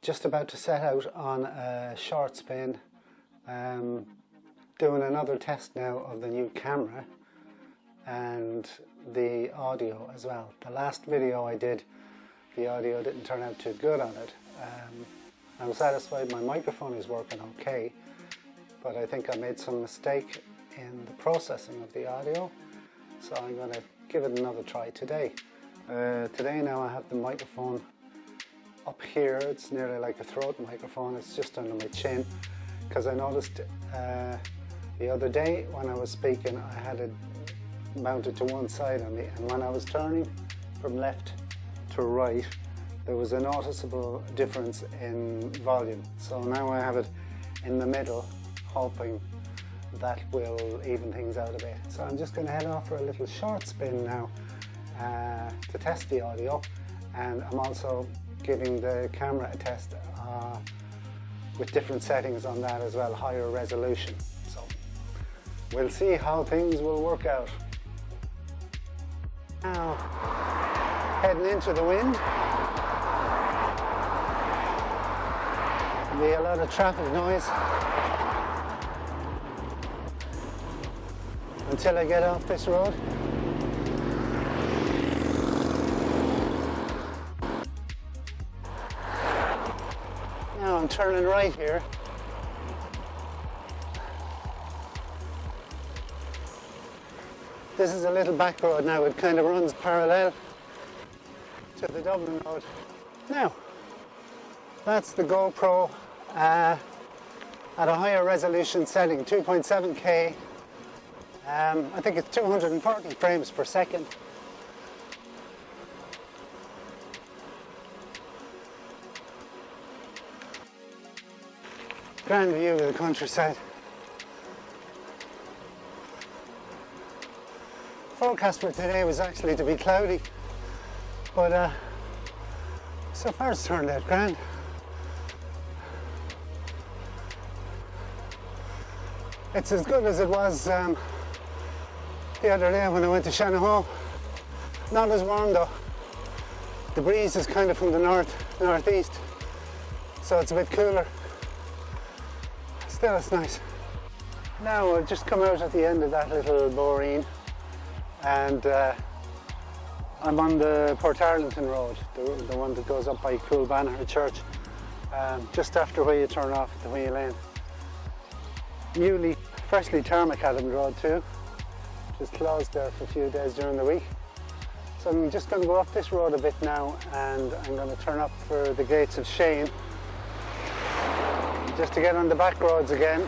Just about to set out on a short spin, doing another test now of the new camera and the audio as well. The last video I did, the audio didn't turn out too good on it. I'm satisfied my microphone is working okay, but I think I made some mistake in the processing of the audio, so I'm going to give it another try today. Today now I have the microphone up here. It's nearly like a throat microphone. It's just under my chin, because I noticed the other day when I was speaking I had it mounted to one side on me, and when I was turning from left to right there was a noticeable difference in volume. So now I have it in the middle, hoping that will even things out a bit. So I'm just going to head off for a little short spin now to test the audio, and I'm also giving the camera a test with different settings on that as well, higher resolution. So we'll see how things will work out. Now heading into the wind. There'll be a lot of traffic noise until I get off this road. Now I'm turning right here. This is a little back road now. It kind of runs parallel to the Dublin road. Now, that's the GoPro at a higher resolution setting, 2.7K. I think it's 240 frames per second. Grand view of the countryside. Forecast for today was actually to be cloudy, but so far it's turned out grand. It's as good as it was the other day when I went to Shannon. Not as warm though. The breeze is kind of from the northeast, so it's a bit cooler. Still, it's nice. Now I've just come out at the end of that little boreen, and I'm on the Portarlington Road, the one that goes up by Coolbanner Church, just after where you turn off at the Wheel Lane. Newly, freshly tarmacaded road too, which is closed there for a few days during the week. So I'm just going to go up this road a bit now, and I'm going to turn up for the gates of Shane, just to get on the back roads again,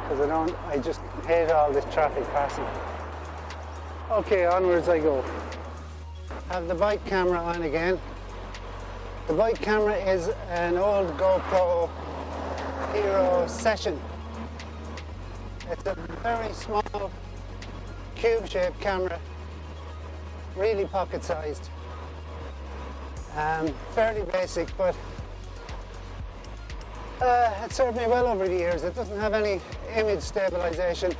because I just hate all this traffic passing. Okay, onwards I go. Have the bike camera on again. The bike camera is an old GoPro Hero Session. It's a very small cube-shaped camera, really pocket-sized, fairly basic, but it served me well over the years. It doesn't have any image stabilization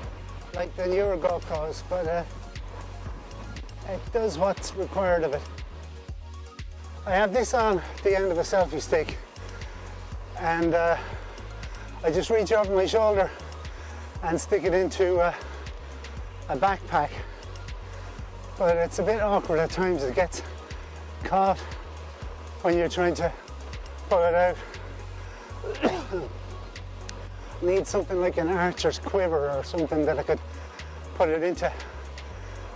like the newer GoPros, but it does what's required of it. I have this on the end of a selfie stick, and I just reach over my shoulder and stick it into a backpack, but it's a bit awkward at times. It gets caught when you're trying to pull it out. Need something like an archer's quiver or something that I could put it into.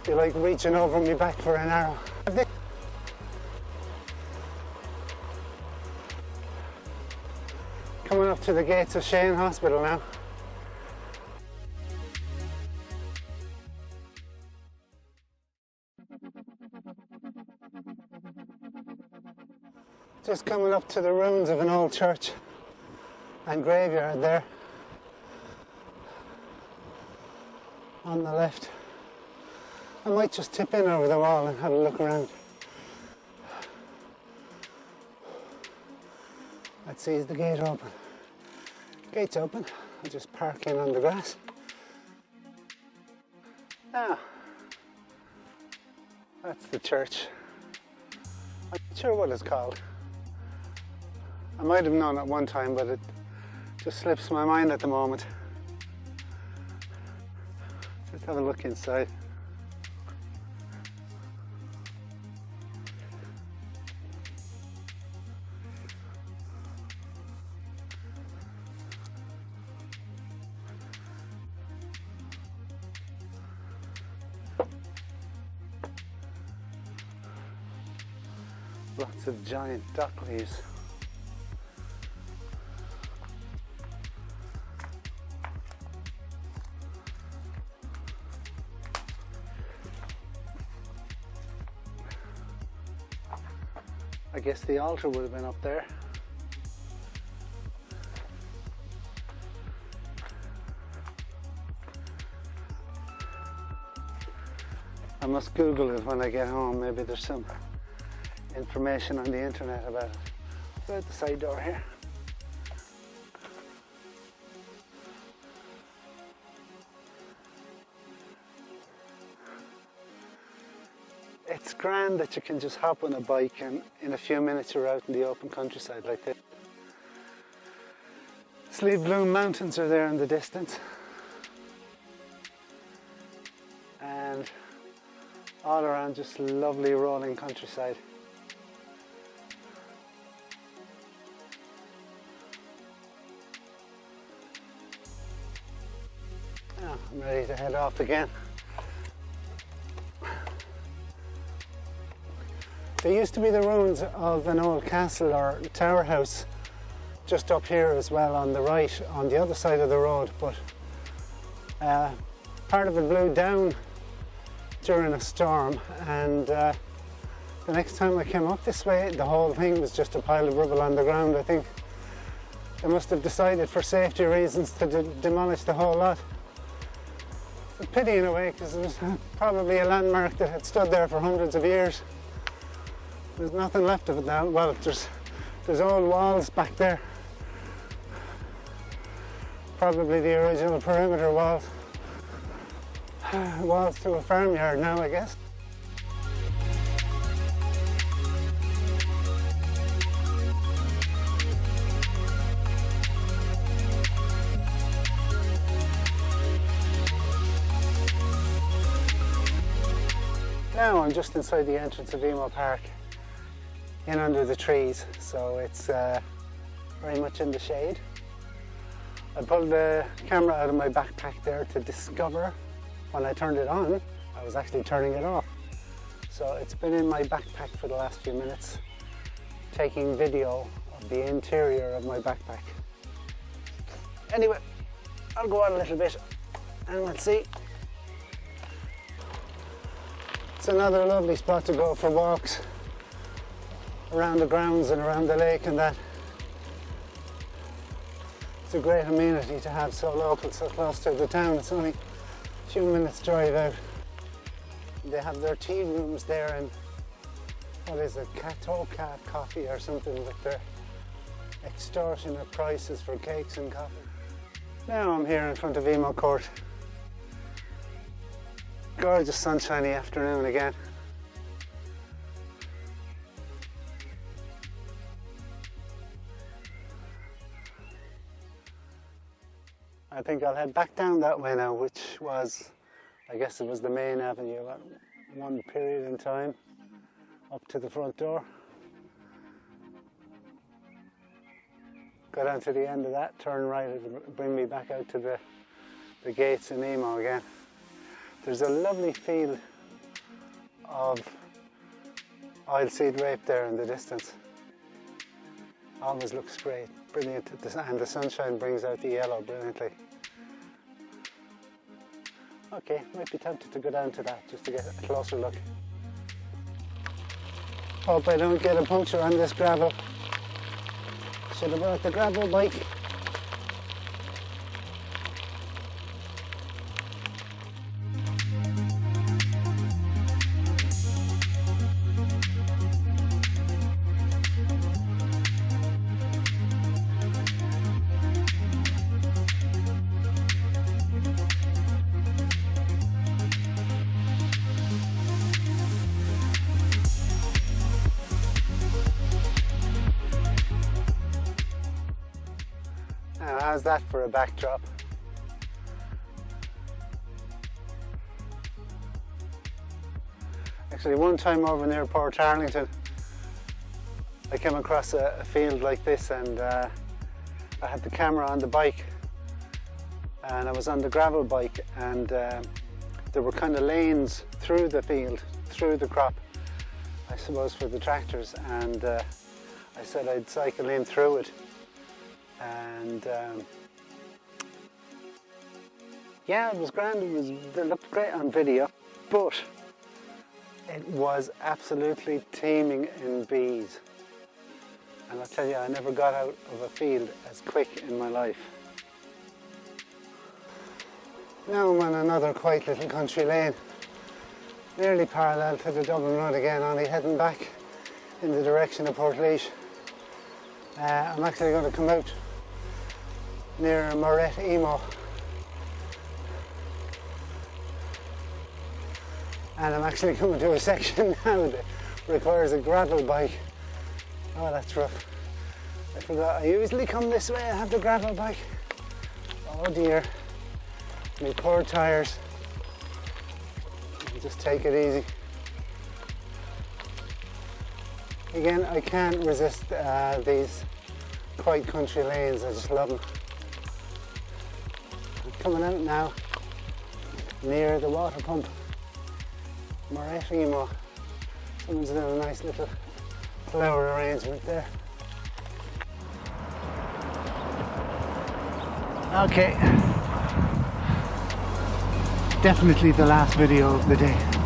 Be like reaching over my back for an arrow. Coming up to the gates of Shane Hospital now. Just coming up to the ruins of an old church and graveyard there on the left. I might just tip in over the wall and have a look around. Let's see, is the gate open? Gate's open. I'll just park in on the grass. Now, that's the church. I'm sure what it's called. I might have known at one time, but it just slips my mind at the moment. Let's have a look inside. Lots of giant dock leaves. I guess the altar would have been up there. I must Google it when I get home. Maybe there's some information on the internet about it. We're at the side door here. It's grand that you can just hop on a bike and in a few minutes you're out in the open countryside like this. Sleeve Bloom Mountains are there in the distance. And all around just lovely rolling countryside. Oh, I'm ready to head off again. There used to be the ruins of an old castle or tower house just up here as well on the right, on the other side of the road, but part of it blew down during a storm, and the next time I came up this way the whole thing was just a pile of rubble on the ground. I think they must have decided for safety reasons to demolish the whole lot. It's a pity in a way, because it was probably a landmark that had stood there for hundreds of years. There's nothing left of it now. Well, there's old walls back there. Probably the original perimeter walls. Walls to a farmyard now, I guess. Now I'm just inside the entrance of Emo Park, in under the trees, so it's very much in the shade. I pulled the camera out of my backpack there to discover when I turned it on, I was actually turning it off. So it's been in my backpack for the last few minutes, taking video of the interior of my backpack. Anyway, I'll go on a little bit and let's see. It's another lovely spot to go for walks around the grounds and around the lake and that. It's a great amenity to have so local, so close to the town. It's only a few minutes drive out. They have their tea rooms there, and what is it, Cat coffee or something, with their extortionate prices for cakes and coffee. Now I'm here in front of Emo Court. Gorgeous sunshiny afternoon again. I think I'll head back down that way now, which was, I guess it was the main avenue at one period in time, up to the front door. Go down to the end of that, turn right, it'll bring me back out to the gates in Emo again. There's a lovely field of oilseed rape there in the distance. Always looks great, brilliant, and the sunshine brings out the yellow brilliantly. Okay, might be tempted to go down to that just to get a closer look. Hope I don't get a puncture on this gravel. Should have brought the gravel bike. has that for a backdrop. Actually, one time over near Port Arlington, I came across a field like this, and I had the camera on the bike, and I was on the gravel bike, and there were kind of lanes through the field, through the crop, I suppose, for the tractors, and I said I'd cycle in through it, and yeah, it was grand. It looked great on video, but it was absolutely teeming in bees. And I'll tell you, I never got out of a field as quick in my life. Now I'm on another quiet little country lane, nearly parallel to the Dublin Road again, only heading back in the direction of Portlaoise. I'm actually going to come out near Moret Emo, and I'm actually coming to a section now that requires a gravel bike. Oh, that's rough. I forgot I usually come this way. I have the gravel bike. Oh dear. My poor tyres. I'll just take it easy. Again, I can't resist these quiet country lanes. I just love them. I'm coming out now near the water pump. Moret Emo. Someone's done a nice little flower arrangement there. Okay, definitely the last video of the day.